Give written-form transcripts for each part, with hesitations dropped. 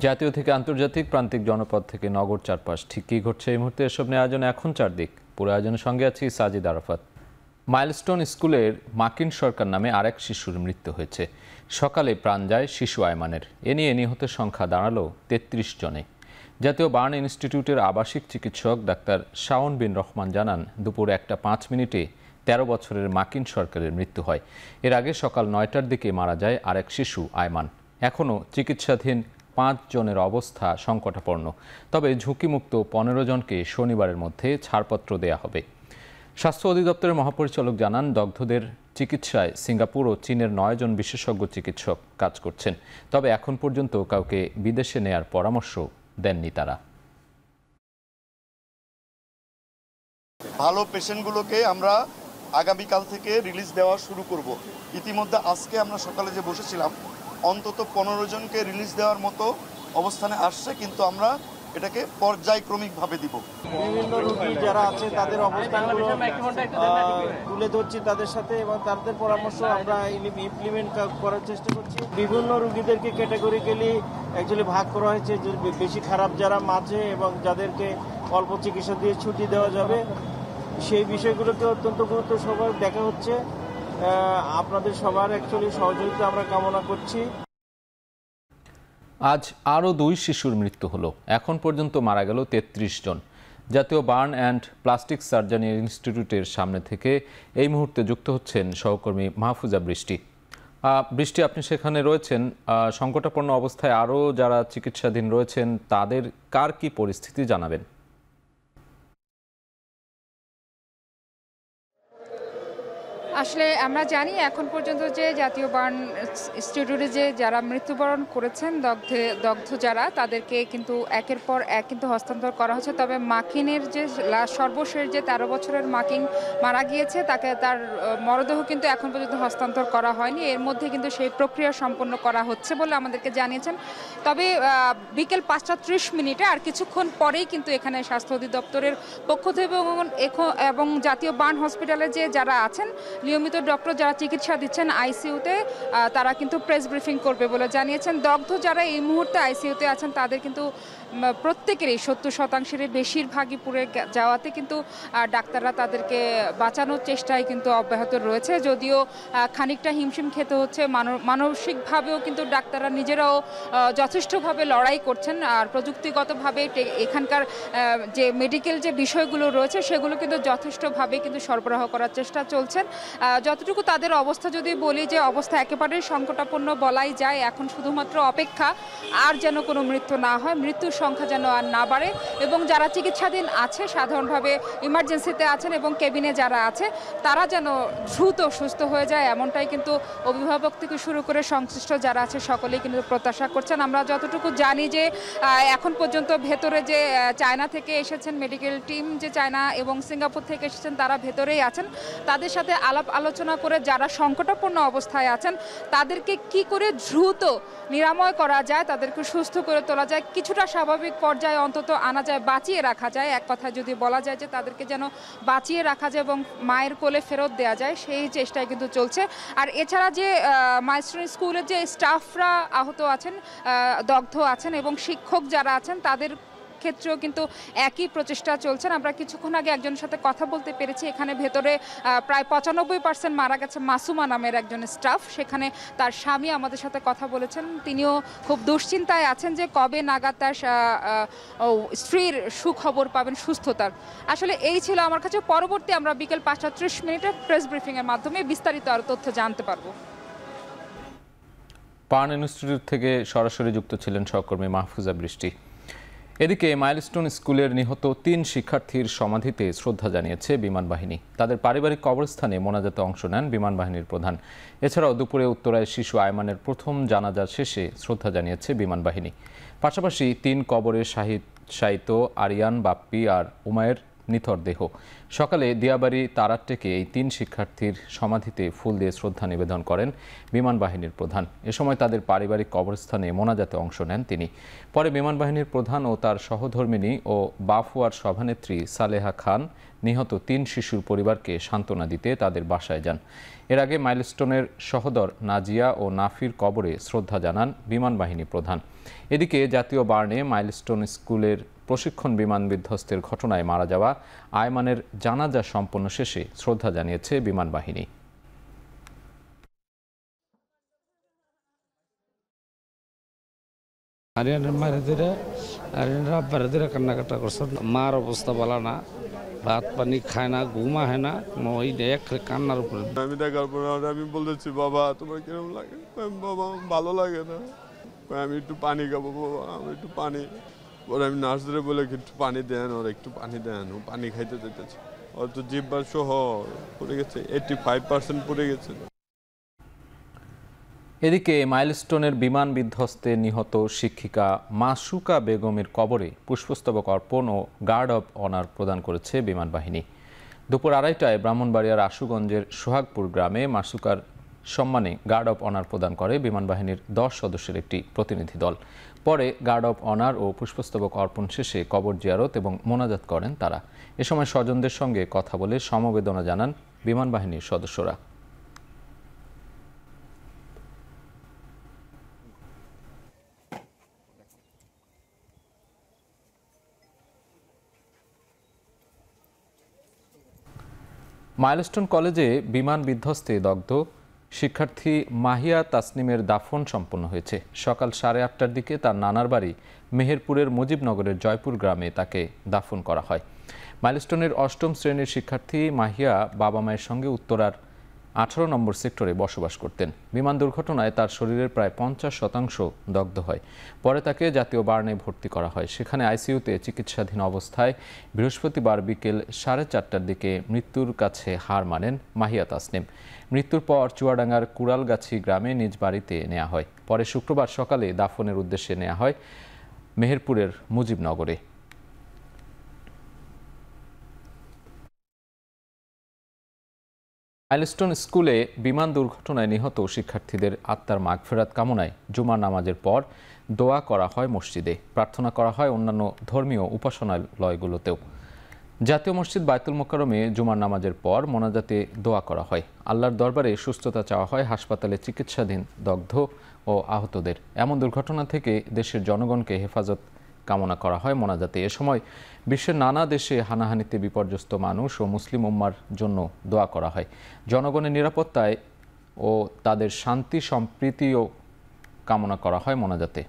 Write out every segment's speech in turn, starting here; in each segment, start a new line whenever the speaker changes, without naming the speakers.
জাতীয় থেকে আন্তর্জাতিক প্রান্তিক জনপদ থেকে নগর চারপাশ ঠিক কী ঘটছে এই মুহূর্তে এসব নিয়ে আয়োজনে এখন চারদিক। পুরো আয়োজনের সঙ্গে আছি সাজিদ আরাফাত। মাইলস্টোন স্কুলের মাকিন সরকার নামে আরেক শিশুর মৃত্যু হয়েছে। সকালে প্রাণ যায় শিশু আয়মানের। এ নিয়ে নিহতের সংখ্যা দাঁড়ালো ৩৩ জনে। জাতীয় বার্ন ইনস্টিটিউটের আবাসিক চিকিৎসক ডাক্তার শাওন বিন রহমান জানান, দুপুর 1:05 13 বছরের মাকিন সরকারের মৃত্যু হয়। এর আগে সকাল 9টার দিকে মারা যায় আরেক শিশু আয়মান। এখনও চিকিৎসাধীন 5 জনের অবস্থা সংকটাপন্ন। তবে ঝুঁকিমুক্ত 15 জনকে শনিবারের মধ্যে ছাড়পত্র দেয়া হবে। স্বাস্থ্য অধিদপ্তরের মহাপরিচালক জানান, দগ্ধদের চিকিৎসায় সিঙ্গাপুর ও চীনের 9 জন বিশেষজ্ঞ চিকিৎসক কাজ করছেন। তবে এখন পর্যন্ত কাউকে বিদেশে নেয়ার পরামর্শ দেননি তারা।
ভালো পেশেন্টগুলোকে আমরা আগামীকাল থেকে রিলিজ দেওয়া শুরু করব। ইতিমধ্যে আজকে আমরা সকালে যে বসেছিলাম অন্তত 15 জনকে রিলিজ দেওয়ার মতো অবস্থানে আসছে, কিন্তু আমরা এটাকে পর্যায়ক্রমিকভাবে দিব।
বিভিন্ন রোগী যারা আছে তাদের অবস্থানগুলো তুলে ধরছি তাদের সাথে, এবং তাদের পরামর্শ আমরা ইমপ্লিমেন্ট করার চেষ্টা করছি। বিভিন্ন রোগীদেরকে ক্যাটাগরিক্যালি অ্যাকচুয়ালি ভাগ করা হয়েছে, যে বেশি খারাপ যারা মাঝে এবং যাদেরকে অল্প চিকিৎসা দিয়ে ছুটি দেওয়া যাবে, সেই বিষয়গুলোকে অত্যন্ত গুরুত্ব সবার দেখা হচ্ছে। আপনাদের সবার অ্যাকচুয়ালি সহযোগিতা আমরা কামনা করছি।
আজ আরও 2 শিশুর মৃত্যু হলো। এখন পর্যন্ত মারা গেল 33 জন। জাতীয় বার্ন অ্যান্ড প্লাস্টিক সার্জারি ইনস্টিটিউটের সামনে থেকে এই মুহূর্তে যুক্ত হচ্ছেন সহকর্মী মাহফুজা বৃষ্টি। বৃষ্টি, আপনি সেখানে রয়েছেন। সংকটাপন্ন অবস্থায় আরও যারা চিকিৎসাধীন রয়েছেন তাদের কার কি পরিস্থিতি জানাবেন?
আসলে আমরা জানি এখন পর্যন্ত যে জাতীয় বার্ন ইনস্টিটিউটে যে যারা মৃত্যুবরণ করেছেন, দগ্ধ যারা, তাদেরকে কিন্তু একের পর এক কিন্তু হস্তান্তর করা হচ্ছে। তবে মাকিনের যে সর্বশেষ যে 13 বছরের মাকিন মারা গিয়েছে, তার মরদেহ কিন্তু এখন পর্যন্ত হস্তান্তর করা হয়নি। এর মধ্যে কিন্তু সেই প্রক্রিয়া সম্পন্ন করা হচ্ছে বলে আমাদেরকে জানিয়েছেন। তবে বিকেল 5:30 আর কিছুক্ষণ পরেই কিন্তু এখানে স্বাস্থ্য অধিদপ্তরের পক্ষ থেকে এবং জাতীয় বার্ন হসপিটালে যে যারা আছেন নিয়মিত ডক্টর যারা চিকিৎসা দিচ্ছেন আইসিইউতে, তারা কিন্তু প্রেস ব্রিফিং করবে বলে জানিয়েছেন। দগ্ধ যারা এই মুহূর্তে আইসিইউতে আছেন তাদের কিন্তু প্রত্যেকেরই 70% বেশিরভাগই পুড়ে যাওয়াতে কিন্তু ডাক্তাররা তাদেরকে বাঁচানোর চেষ্টায় কিন্তু অব্যাহত রয়েছে। যদিও খানিকটা হিমশিম খেতে হচ্ছে, মানসিকভাবেও কিন্তু ডাক্তাররা নিজেরাও যথেষ্টভাবে লড়াই করছেন। আর প্রযুক্তিগতভাবে এখানকার যে মেডিকেল যে বিষয়গুলো রয়েছে সেগুলো কিন্তু যথেষ্টভাবে কিন্তু সরবরাহ করার চেষ্টা চলছেন। যতটুকু তাদের অবস্থা যদি বলি, যে অবস্থা একেবারেই সংকটাপন্ন বলাই যায়। এখন শুধুমাত্র অপেক্ষা, আর যেন কোনো মৃত্যু না হয়, মৃত্যুর সংখ্যা যেন আর না বাড়ে, এবং যারা চিকিৎসাধীন আছে, সাধারণভাবে ইমার্জেন্সিতে আছেন এবং কেবিনে যারা আছে, তারা যেন দ্রুত সুস্থ হয়ে যায়, এমনটাই কিন্তু অভিভাবক থেকে শুরু করে সংশ্লিষ্ট যারা আছে সকলেই কিন্তু প্রত্যাশা করছেন। আমরা যতটুকু জানি যে এখন পর্যন্ত ভেতরে যে চায়না থেকে এসেছেন মেডিকেল টিম, যে চায়না এবং সিঙ্গাপুর থেকে এসেছেন, তারা ভেতরেই আছেন। তাদের সাথে আলাপ আলোচনা করে যারা সংকটাপন্ন অবস্থায় আছেন তাদেরকে কি করে দ্রুত নিরাময় করা যায়, তাদেরকে সুস্থ করে তোলা যায়, কিছুটা স্বাভাবিক পর্যায়ে অন্তত আনা যায়, বাঁচিয়ে রাখা যায়। এক কথায় যদি বলা যায় যে তাদেরকে যেন বাঁচিয়ে রাখা যায় এবং মায়ের কোলে ফেরত দেওয়া যায়, সেই চেষ্টায় কিন্তু চলছে। আর এছাড়া যে মাইলস্টোন স্কুলের যে স্টাফরা আহত আছেন, দগ্ধ আছেন এবং শিক্ষক যারা আছেন, তাদের ক্ষেত্রেও কিন্তু একই প্রচেষ্টা চলছেন। আমরা কিছুক্ষণ আগে একজনের সাথে কথা বলতে পেরেছি। এখানে ভেতরে প্রায় 95% মারা গেছে মাসুমা নামের একজন স্টাফ। সেখানে তার স্বামী আমাদের সাথে কথা বলেছেন। তিনিও খুব দুশ্চিন্তায় আছেন যে কবে নাগাদ তার স্ত্রীর সুখবর পাবেন সুস্থতার। আসলে এই ছিল আমার কাছে। পরবর্তী আমরা বিকেল 5:30 প্রেস ব্রিফিংয়ের মাধ্যমে বিস্তারিত আরও তথ্য জানতে পারবো।
বার্ন ইনস্টিটিউট থেকে সরাসরি যুক্ত ছিলেন সহকর্মী মাহফুজা বৃষ্টি। এদিকে মাইলস্টোন স্কুলের নিহত 3 শিক্ষার্থীর সমাধিতে শ্রদ্ধা জানিয়েছে বিমান বাহিনী। তাদের পারিবারিক কবরস্থানে মোনাজাতে অংশ নেন বিমান বাহিনীর প্রধান। এছাড়াও দুপুরে উত্তরায় শিশু আয়মানের প্রথম জানাজা শেষে শ্রদ্ধা জানিয়েছে বিমান বাহিনী। পাশাপাশি 3 কবরে শাহিত আরিয়ান, বাপ্পি আর উমায়ের নিথর দেহ। সকালে দিয়াবাড়ি তারারটেকে এই 3 শিক্ষার্থীর সমাধিতে ফুল দিয়ে শ্রদ্ধা নিবেদন করেন বিমান বাহিনীর প্রধান। এ সময় তাদের পারিবারিক কবরস্থানে মোনাজাতে অংশ নেন তিনি। পরে বিমান বাহিনীর প্রধান ও তার সহধর্মিণী ও বাফুয়ার সভানেত্রী সালেহা খান নিহত 3 শিশুর পরিবারকে সান্ত্বনা দিতে তাদের বাসায় যান। এর আগে মাইলস্টোনের সহোদর নাজিয়া ও নাফির কবরে শ্রদ্ধা জানান বিমান বাহিনী প্রধান। এদিকে জাতীয় বার্নে মাইলস্টোন স্কুলের প্রশিক্ষণ বিমান বিধ্বস্তের ঘটনায় মারা যাওয়া আয়মানের জানাজা সম্পন্ন শেষে শ্রদ্ধা জানিয়েছে বিমান বাহিনী।
কান্নাকাটা করছে, মার অবস্থা ভালো না, ভাত পানি খায় না, ঘুমা হয় না, ওই এক কান্নার উপরে।
আমি দেখার পর আমি বলেছি, বাবা তোমার কিরকম লাগে? বাবা ভালো লাগে না, আমি একটু পানি খাবো বাবা, আমি একটু পানি। ওর আমি নার্সদের বলে একটু পানি দেন, ওর একটু পানি দেন, ও পানি খাইতে যেতেছে। ওর তো জিহ্বা সহ পড়ে গেছে, 85% পড়ে গেছে।
এদিকে মাইলস্টোনের বিমান বিধ্বস্তে নিহত শিক্ষিকা মাসুকা বেগমের কবরে পুষ্পস্তবক অর্পণ ও গার্ড অব অনার প্রদান করেছে বিমান বাহিনী। দুপুর 2:30টায় ব্রাহ্মণবাড়িয়ার আশুগঞ্জের সোহাগপুর গ্রামে মাসুকার সম্মানে গার্ড অব অনার প্রদান করে বিমান বাহিনীর 10 সদস্যের একটি প্রতিনিধি দল। পরে গার্ড অব অনার ও পুষ্পস্তবক অর্পণ শেষে কবর জিয়ারত এবং মোনাজাত করেন তারা। এ সময় স্বজনদের সঙ্গে কথা বলে সমবেদনা জানান বিমান বাহিনীর সদস্যরা। মাইলস্টোন কলেজে বিমান বিধ্বস্তে দগ্ধ শিক্ষার্থী মাহিয়া তাসনিমের দাফন সম্পন্ন হয়েছে। সকাল 8:30টার দিকে তার নানার বাড়ি মেহেরপুরের মুজিবনগরের জয়পুর গ্রামে তাকে দাফন করা হয়। মাইলস্টোনের 8ম শ্রেণীর শিক্ষার্থী মাহিয়া বাবা মায়ের সঙ্গে উত্তরার 18 নম্বর সেক্টরে বসবাস করতেন। বিমান দুর্ঘটনায় তার শরীরের প্রায় 50% দগ্ধ হয়। পরে তাকে জাতীয় বার্নে ভর্তি করা হয়। সেখানে আইসিইউতে চিকিৎসাধীন অবস্থায় বৃহস্পতিবার বিকেল 4:30টার দিকে মৃত্যুর কাছে হার মানেন মাহিয়া তাসনিম। মৃত্যুর পর চুয়াডাঙ্গার কুড়ালগাছি গ্রামে নিজ বাড়িতে নেওয়া হয়। পরে শুক্রবার সকালে দাফনের উদ্দেশ্যে নেওয়া হয় মেহেরপুরের মুজিবনগরে। মাইলস্টোন স্কুলে বিমান দুর্ঘটনায় নিহত শিক্ষার্থীদের আত্মার মাগফিরাত কামনায় জুমার নামাজের পর দোয়া করা হয় মসজিদে। প্রার্থনা করা হয় অন্যান্য ধর্মীয় উপাসনালয়গুলোতেও। জাতীয় মসজিদ বায়তুল মোকাররমে জুমার নামাজের পর মোনাজাতে দোয়া করা হয়। আল্লাহর দরবারে সুস্থতা চাওয়া হয় হাসপাতালে চিকিৎসাধীন দগ্ধ ও আহতদের। এমন দুর্ঘটনা থেকে দেশের জনগণকে হেফাজত কামনা করা হয় মোনাজাতে। এ সময় বিশ্বের নানা দেশে হানাহানিতে বিপর্যস্ত মানুষ ও মুসলিম উম্মার জন্য দোয়া করা হয়। জনগণের নিরাপত্তায় ও তাদের শান্তি সম্প্রীতিও কামনা করা হয় মোনাজাতে।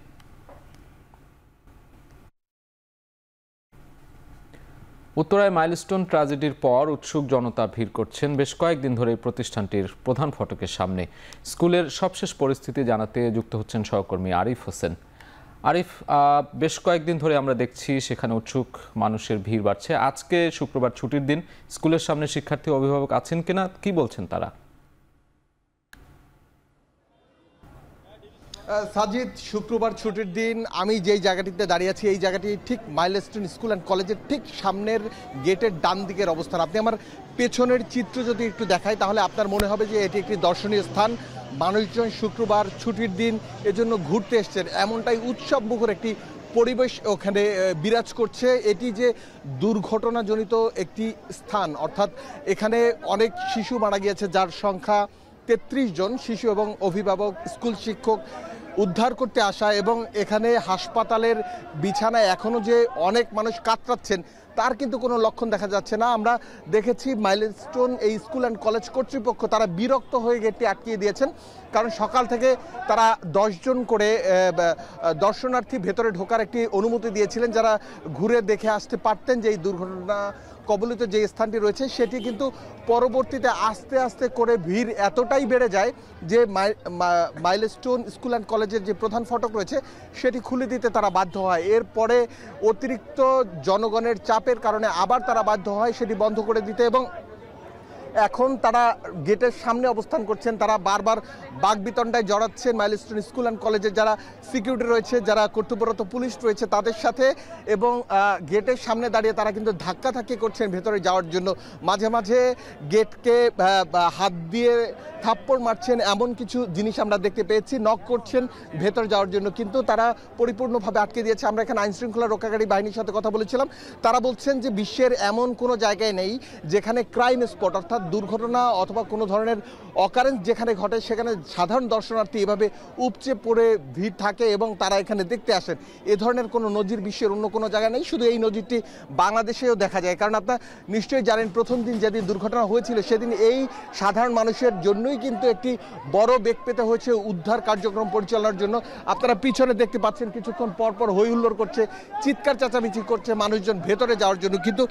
উত্তরায় মাইলস্টোন ট্র্যাজেডির পর উৎসুক জনতা ভিড় করছেন বেশ কয়েকদিন ধরে প্রতিষ্ঠানটির প্রধান ফটকের সামনে। স্কুলের সবশেষ পরিস্থিতি জানাতে যুক্ত হচ্ছেন সহকর্মী আরিফ হোসেন। আরিফ, বেশ কয়েকদিন ধরে আমরা দেখছি সেখানে উৎসুক মানুষের ভিড় বাড়ছে। আজকে শুক্রবার ছুটির দিন, স্কুলের সামনে শিক্ষার্থী অভিভাবক আছেন কিনা, কি বলছেন তারা?
সাজিদ, শুক্রবার ছুটির দিন। আমি যেই জায়গাটিতে দাঁড়িয়ে আছি এই জায়গাটি ঠিক মাইলস্টোন স্কুল অ্যান্ড কলেজের ঠিক সামনের গেটের ডান দিকের অবস্থান। আপনি আমার পেছনের চিত্র যদি একটু দেখাই তাহলে আপনার মনে হবে যে এটি একটি দর্শনীয় স্থান। মানুষজন শুক্রবার ছুটির দিন এজন্য ঘুরতে এসছেন, এমনটাই উৎসব মুখর একটি পরিবেশ ওখানে বিরাজ করছে। এটি যে দুর্ঘটনাজনিত একটি স্থান, অর্থাৎ এখানে অনেক শিশু মারা গিয়েছে, যার সংখ্যা 33 জন শিশু এবং অভিভাবক, স্কুল শিক্ষক উদ্ধার করতে আসা, এবং এখানে হাসপাতালের বিছানায় এখনও যে অনেক মানুষ কাতরাচ্ছেন তার কিন্তু কোনো লক্ষণ দেখা যাচ্ছে না। আমরা দেখেছি মাইলস্টোন এই স্কুল অ্যান্ড কলেজ কর্তৃপক্ষ তারা বিরক্ত হয়ে গেটটি আটকিয়ে দিয়েছেন, কারণ সকাল থেকে তারা 10 জন করে দর্শনার্থী ভেতরে ঢোকার একটি অনুমতি দিয়েছিলেন, যারা ঘুরে দেখে আসতে পারতেন যে এই দুর্ঘটনা কবলিত যে স্থানটি রয়েছে সেটি, কিন্তু পরবর্তীতে আস্তে আস্তে করে ভিড় এতটাই বেড়ে যায় যে মাইলস্টোন স্কুল অ্যান্ড কলেজের যে প্রধান ফটক রয়েছে সেটি খুলে দিতে তারা বাধ্য হয়। এরপরে অতিরিক্ত জনগণের চাপের কারণে আবার তারা বাধ্য হয় সেটি বন্ধ করে দিতে, এবং এখন তারা গেটের সামনে অবস্থান করছেন। তারা বারবার বাকবিতণ্ডায় জড়াচ্ছেন মাইলস্টোন স্কুল অ্যান্ড কলেজের যারা সিকিউরিটি রয়েছে, যারা কর্তব্যরত পুলিশ রয়েছে তাদের সাথে, এবং গেটের সামনে দাঁড়িয়ে তারা কিন্তু ধাক্কাধাক্কি করছেন ভেতরে যাওয়ার জন্য। মাঝে মাঝে গেটকে হাত দিয়ে থাপ্পড় মারছেন, এমন কিছু জিনিস আমরা দেখতে পেয়েছি। নক করছেন ভেতরে যাওয়ার জন্য, কিন্তু তারা পরিপূর্ণভাবে আটকে দিয়েছে। আমরা এখানে আইন শৃঙ্খলা রক্ষাকারী বাহিনীর সাথে কথা বলেছিলাম। তারা বলছেন যে বিশ্বের এমন কোনো জায়গায় নেই যেখানে ক্রাইম স্পট অর্থাৎ দুর্ঘটনা অথবা কোনো ধরনের অকারেন্স যেখানে ঘটে সেখানে সাধারণ দর্শনার্থী এভাবে উপচে পড়ে ভিড় থাকে এবং তারা এখানে দেখতে আসেন। এ ধরনের কোনো নজির বিশ্বের অন্য কোনো জায়গায় নেই। শুধু এই নজিরটি বাংলাদেশেও দেখা যায়, কারণ আপনারা নিশ্চয়ই জানেন প্রথম দিন যেদিন দুর্ঘটনা হয়েছিল সেদিন এই সাধারণ মানুষের জন্যই কিন্তু একটি বড় বেগ পেতে হয়েছে উদ্ধার কার্যক্রম পরিচালনার জন্য। আপনারা পিছনে দেখতে পাচ্ছেন কিছুক্ষণ পরপর হই হুল্লোড় করছে, চিৎকার চেঁচামেচি করছে মানুষজন ভেতরে যাওয়ার জন্য। কিন্তু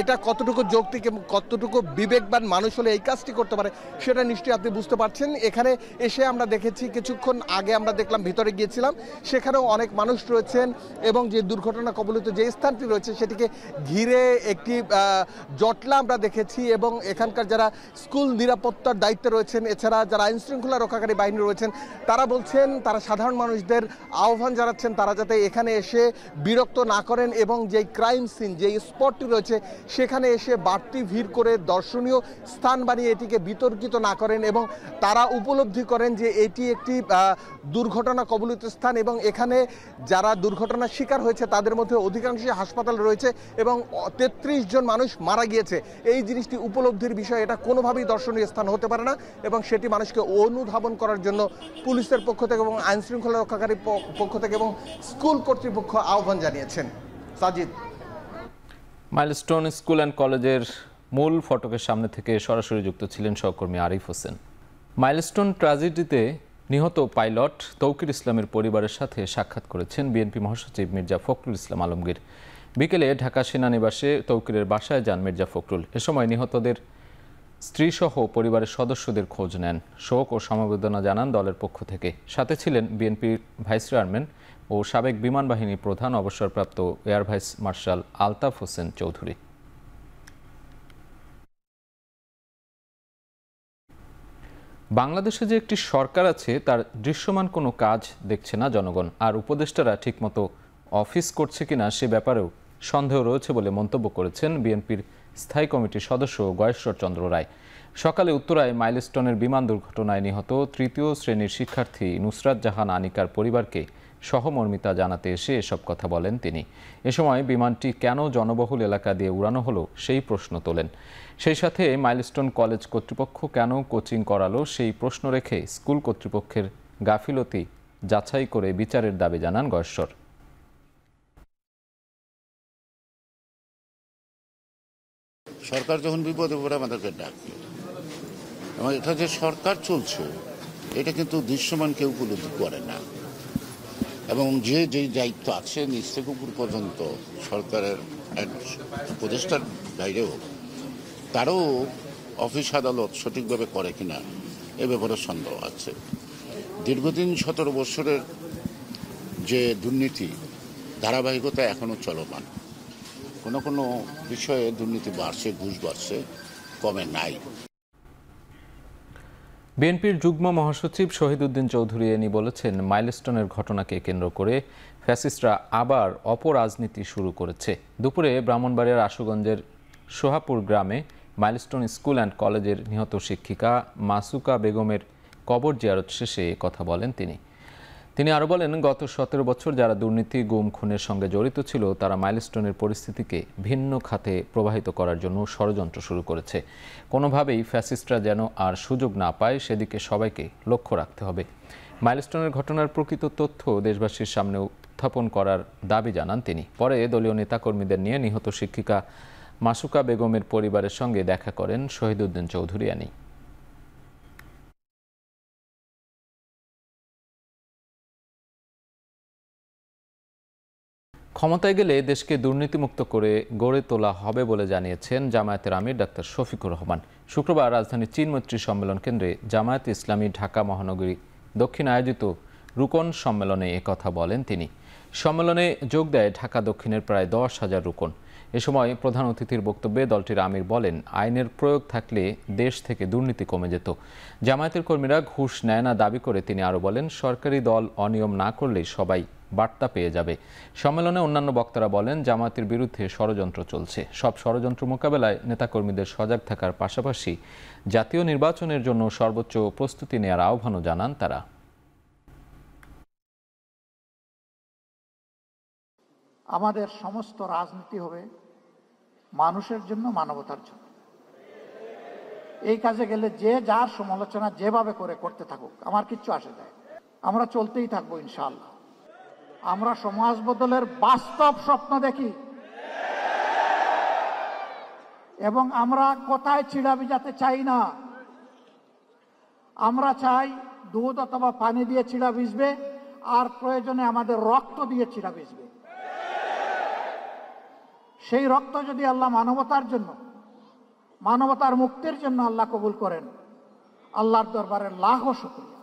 এটা কতটুকু যৌক্তিক এবং কতটুকু বিবেকবান মানুষ হলে এই কাজটি করতে পারে সেটা নিশ্চয়ই আপনি বুঝতে পারছেন। এখানে এসে আমরা দেখেছি, কিছুক্ষণ আগে আমরা দেখলাম, ভিতরে গিয়েছিলাম, সেখানেও অনেক মানুষ রয়েছেন এবং যে দুর্ঘটনা কবলিত যে স্থানটি রয়েছে সেটিকে ঘিরে একটি জটলা আমরা দেখেছি। এবং এখানকার যারা স্কুল নিরাপত্তার দায়িত্বে রয়েছেন, এছাড়া যারা আইন শৃঙ্খলা রক্ষাকারী বাহিনী রয়েছেন, তারা বলছেন তারা সাধারণ মানুষদের আহ্বান জানাচ্ছেন তারা যাতে এখানে এসে বিরক্ত না করেন এবং যেই ক্রাইম সিন যেই স্পটটি রয়েছে সেখানে এসে বাড়তি ভিড় করে দর্শনীয় স্থান বানিয়ে এটিকে বিতর্কিত না করেন, এবং তারা উপলব্ধি করেন যে এটি একটি দুর্ঘটনা কবলিত স্থান এবং এখানে যারা দুর্ঘটনার শিকার হয়েছে তাদের মধ্যে অধিকাংশই হাসপাতাল রয়েছে এবং 33 জন মানুষ মারা গিয়েছে। এই জিনিসটি উপলব্ধির বিষয়, এটা কোনোভাবেই দর্শনীয় স্থান হতে পারে না এবং সেটি মানুষকে অনুধাবন করার জন্য পুলিশের পক্ষ থেকে এবং আইন শৃঙ্খলা রক্ষাকারী পক্ষ থেকে এবং স্কুল কর্তৃপক্ষ আহ্বান জানিয়েছেন। সাজিদ,
মাইলস্টোন স্কুল অ্যান্ড কলেজের মূল ফটকের সামনে থেকে সরাসরি যুক্ত ছিলেন সহকর্মী আরিফ হোসেন। মাইলস্টোন ট্র্যাজেডিতে নিহত পাইলট তৌকির ইসলামের পরিবারের সাথে সাক্ষাৎ করেছেন বিএনপি মহাসচিব মির্জা ফখরুল ইসলাম আলমগীর। বিকেলে ঢাকা সেনানিবাসে তৌকিরের বাসায় যান মির্জা ফখরুল। এ সময় নিহতদের স্ত্রীসহ পরিবারের সদস্যদের খোঁজ নেন, শোক ও সমবেদনা জানান দলের পক্ষ থেকে। সাথে ছিলেন বিএনপির ভাইস চেয়ারম্যান ও সাবেক বিমান বাহিনী প্রধান অবসরপ্রাপ্ত air vice marshal Altaf Hossain Chowdhury. বাংলাদেশে যে একটি সরকার আছে তার দৃশ্যমান কোনো কাজ দেখছে না জনগণ, আর উপদেষ্টারা ঠিকমতো অফিস করছে কিনা সে ব্যাপারেও সন্দেহ রয়েছে বলে মন্তব্য করেছেন বিএনপির স্থায়ী কমিটির সদস্য গয়েশ্বর চন্দ্র রায়। সকালে উত্তরায় মাইলস্টোনের বিমান দুর্ঘটনায় নিহত ৩য় শ্রেণীর শিক্ষার্থী নুসরাত জাহান আনিকার পরিবারকে সহমর্মিতা জানাতে এসে এসব কথা বলেন তিনি। এ সময় বিমানটি কেন জনবহুল এলাকা দিয়ে উড়ানো হলো সেই প্রশ্ন তোলেন। সেই সাথে মাইলস্টোন কলেজ কর্তৃপক্ষ কেন কোচিং করালো সেই প্রশ্ন রেখে স্কুল কর্তৃপক্ষের গাফিলতি যাচাই করে বিচারের দাবি জানান গয়েশ্বর।
সরকার যখন বিপদে পড়ে আমাদেরকে ডাকে, এবং এটা যে সরকার চলছে এটা কিন্তু দৃশ্যমান কেউ উপলব্ধি করে না, এবং যে যেই দায়িত্ব আছে নিচ থেকে উপর পর্যন্ত সরকারের উপদেষ্টার বাইরেও তারও অফিস আদালত সঠিকভাবে করে কিনা এ ব্যাপারে সন্দেহ আছে। দীর্ঘদিন 17 বছরের যে দুর্নীতি ধারাবাহিকতা এখনও চলমান, কোনো কোনো বিষয়ে দুর্নীতি বাড়ছে, ঘুষ বাড়ছে, কমে নাই।
বিএনপির যুগ্ম মহাসচিব শহীদউদ্দিন চৌধুরী এনি বলেছেন, মাইলস্টোনের ঘটনাকে কেন্দ্র করে ফ্যাসিস্টরা আবার অপরাজনীতি শুরু করেছে। দুপুরে ব্রাহ্মণবাড়িয়ার আশুগঞ্জের সোহাপুর গ্রামে মাইলস্টোন স্কুল অ্যান্ড কলেজের নিহত শিক্ষিকা মাসুকা বেগমের কবর জিয়ারত শেষে কথা বলেন তিনি আরও বলেন, গত 17 বছর যারা দুর্নীতি, গুম, খুনের সঙ্গে জড়িত ছিল তারা মাইলস্টোনের পরিস্থিতিকে ভিন্ন খাতে প্রবাহিত করার জন্য ষড়যন্ত্র শুরু করেছে। কোনোভাবেই ফ্যাসিস্টরা যেন আর সুযোগ না পায় সেদিকে সবাইকে লক্ষ্য রাখতে হবে। মাইলস্টোনের ঘটনার প্রকৃত তথ্য দেশবাসীর সামনে উত্থাপন করার দাবি জানান তিনি। পরে দলীয় নেতাকর্মীদের নিয়ে নিহত শিক্ষিকা মাসুকা বেগমের পরিবারের সঙ্গে দেখা করেন শহীদউদ্দিন চৌধুরী আনি। ক্ষমতায় গেলে দেশকে দুর্নীতিমুক্ত করে গড়ে তোলা হবে বলে জানিয়েছেন জামায়াতের আমির ডাক্তার শফিকুর রহমান। শুক্রবার রাজধানীর চীন মৈত্রী সম্মেলন কেন্দ্রে জামায়াতে ইসলামী ঢাকা মহানগরী দক্ষিণ আয়োজিত রুকন সম্মেলনে একথা বলেন তিনি। সম্মেলনে যোগ দেয় ঢাকা দক্ষিণের প্রায় 10,000 রুকন। এ সময় প্রধান অতিথির বক্তব্যে দলটির আমির বলেন, আইনের প্রয়োগ থাকলে দেশ থেকে দুর্নীতি কমে যেত। জামায়াতের কর্মীরা ঘুষ নেয় না দাবি করে তিনি আরও বলেন, সরকারি দল অনিয়ম না করলে সবাই বার্তা পেয়ে যাবে। সম্মেলনে অন্যান্য বক্তারা বলেন, জামায়াতের বিরুদ্ধে ষড়যন্ত্র চলছে। সব ষড়যন্ত্র মোকাবেলায় নেতাকর্মীদের সজাগ থাকার পাশাপাশি জাতীয় নির্বাচনের জন্য সর্বোচ্চ প্রস্তুতি নেওয়ার আহ্বানও জানান তারা।
আমাদের সমস্ত রাজনীতি হবে মানুষের জন্য, মানবতার জন্য। এই কাজে গেলে যে যার সমালোচনা যেভাবে করতে থাকুক, আমার কিচ্ছু আসে যায়। আমরা চলতেই থাকবো ইনশাআল্লাহ। আমরা সমাজ বদলের বাস্তব স্বপ্ন দেখি এবং আমরা কোথায় চিড়া ভিজাতে চাই না। আমরা চাই দুধ অথবা পানি দিয়ে চিড়া ভিজবে, আর প্রয়োজনে আমাদের রক্ত দিয়ে চিড়া ভিজবে। সেই রক্ত যদি আল্লাহ মানবতার জন্য, মানবতার মুক্তির জন্য আল্লাহ কবুল করেন, আল্লাহর দরবারে লাখো শুকরিয়া।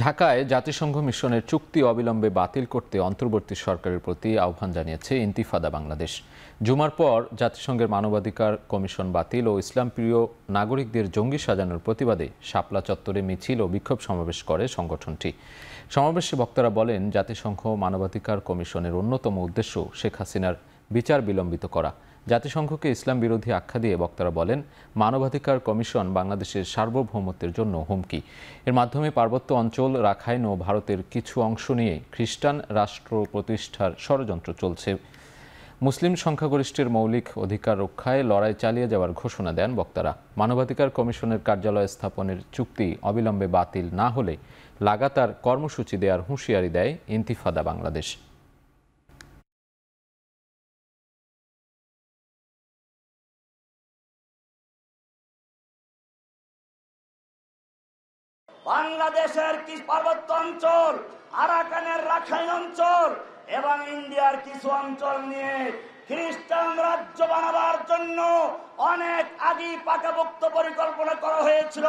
ঢাকায় জাতিসংঘ মিশনের চুক্তি অবিলম্বে বাতিল করতে অন্তর্বর্তী সরকারের প্রতি আহ্বান জানিয়েছে ইন্তিফাদা বাংলাদেশ। জুমার পর জাতিসংঘের মানবাধিকার কমিশন বাতিল ও ইসলামপ্রিয় নাগরিকদের জঙ্গি সাজানোর প্রতিবাদে শাপলা চত্বরে মিছিল ও বিক্ষোভ সমাবেশ করে সংগঠনটি। সমাবেশে বক্তারা বলেন, জাতিসংঘ মানবাধিকার কমিশনের অন্যতম উদ্দেশ্য শেখ হাসিনার বিচার বিলম্বিত করা। জাতিসংঘকে ইসলাম বিরোধী আখ্যা দিয়ে বক্তারা বলেন, মানবাধিকার কমিশন বাংলাদেশের সার্বভৌমত্বের জন্য হুমকি। এর মাধ্যমে পার্বত্য অঞ্চল, রাখাইন ও ভারতের কিছু অংশ নিয়ে খ্রিস্টান রাষ্ট্র প্রতিষ্ঠার ষড়যন্ত্র চলছে। মুসলিম সংখ্যাগরিষ্ঠের মৌলিক অধিকার রক্ষায় লড়াই চালিয়ে যাওয়ার ঘোষণা দেন বক্তারা। মানবাধিকার কমিশনের কার্যালয় স্থাপনের চুক্তি অবিলম্বে বাতিল না হলে লাগাতার কর্মসূচি দেওয়ার হুঁশিয়ারি দেয় ইন্তিফাদা বাংলাদেশ।
বাংলাদেশের কিছু পার্বত্য অঞ্চল, আরাকানের রাখাইন অঞ্চল এবং ইন্ডিয়ার কিছু অঞ্চল নিয়ে খ্রিস্টান রাজ্য বানাবার জন্য অনেক আগেই পাকাপোক্ত পরিকল্পনা করা হয়েছিল।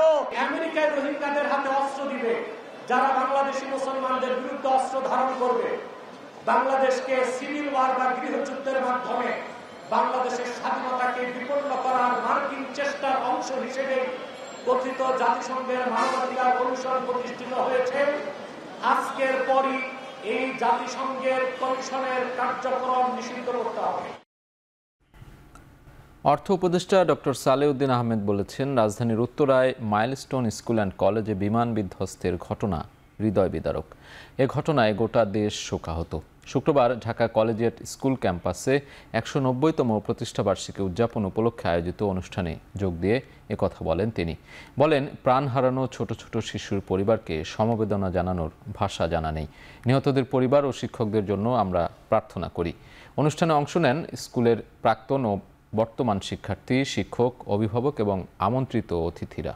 আমেরিকায় রোহিঙ্গাদের হাতে অস্ত্র দিবে, যারা বাংলাদেশি মুসলমানদের বিরুদ্ধে অস্ত্র ধারণ করবে। বাংলাদেশকে সিভিল ওয়ার বা গৃহযুদ্ধের মাধ্যমে বাংলাদেশের স্বাধীনতাকে বিপন্ন করার মার্কিন চেষ্টার অংশ হিসেবে কথিত জাতিসংঘের মানবাধিকার কমিশন প্রতিষ্ঠিত হয়েছে। আজকের পরই এই জাতিসংঘের কমিশনের কার্যক্রম নিষিদ্ধ করতে হবে।
অর্থ উপদেষ্টা ডক্টর সালেউদ্দিন আহমেদ বলেছেন, রাজধানীর উত্তরায় মাইলস্টোন স্কুল অ্যান্ড কলেজে বিমান বিধ্বস্তের ঘটনা হৃদয় বিদারক। এ ঘটনায় গোটা দেশ শোকাহত। শুক্রবার ঢাকা কলেজিয়েট স্কুল ক্যাম্পাসে ১৯০তম প্রতিষ্ঠাবার্ষিকী উদযাপন উপলক্ষে আয়োজিত অনুষ্ঠানে যোগ দিয়ে একথা বলেন তিনি। বলেন, প্রাণ হারানো ছোট ছোট শিশুর পরিবারকে সমবেদনা জানানোর ভাষা জানা নেই। নিহতদের পরিবার ও শিক্ষকদের জন্য আমরা প্রার্থনা করি। অনুষ্ঠানে অংশ নেন স্কুলের প্রাক্তন ও বর্তমান শিক্ষার্থী, শিক্ষক, অভিভাবক এবং আমন্ত্রিত অতিথিরা।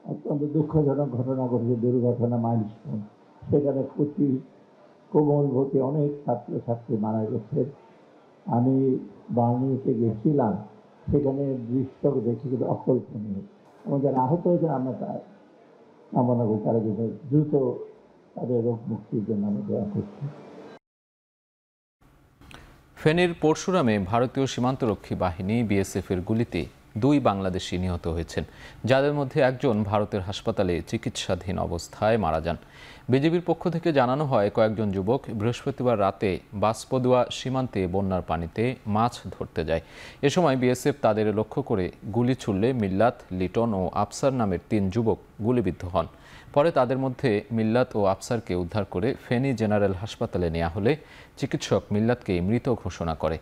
অত্যন্ত দুঃখজনক ঘটনা ঘটেছে, দুর্ঘটনা মাইলস্টোন। সেখানে প্রতি কোমলবতী অনেক ছাত্রছাত্রী মারা গেছে। আমি বার্নিতে গেছিলাম, সেখানে দৃশ্য দেখে কিন্তু অকল্পনীয়। এবং যারা আহত হয়েছে আমরা তার কামনা করি, তারা যেন দ্রুত তাদের রোগ মুক্তির জন্য আমরা দোয়া করছি।
ফেনীর পরশুরামে ভারতীয় সীমান্তরক্ষী বাহিনী বিএসএফের গুলিতে 2 বাংলাদেশি নিহত হয়েছেন, যাদের মধ্যে একজন ভারতের হাসপাতালে চিকিৎসাধীন অবস্থায় মারা যান। বিজিবির পক্ষ থেকে জানানো হয়, কয়েকজন যুবক বৃহস্পতিবার রাতে বাসপদুয়া সীমান্তে বন্যার পানিতে মাছ ধরতে যায়। এ সময় বিএসএফ তাদের লক্ষ্য করে গুলি ছুড়লে মিল্লাত, লিটন ও আফসার নামের 3 যুবক গুলিবিদ্ধ হন। পরে তাদের মধ্যে মিল্লাত ও আফসারকে উদ্ধার করে ফেনী জেনারেল হাসপাতালে নেওয়া হলে চিকিৎসক মিল্লাতকে মৃত ঘোষণা করে,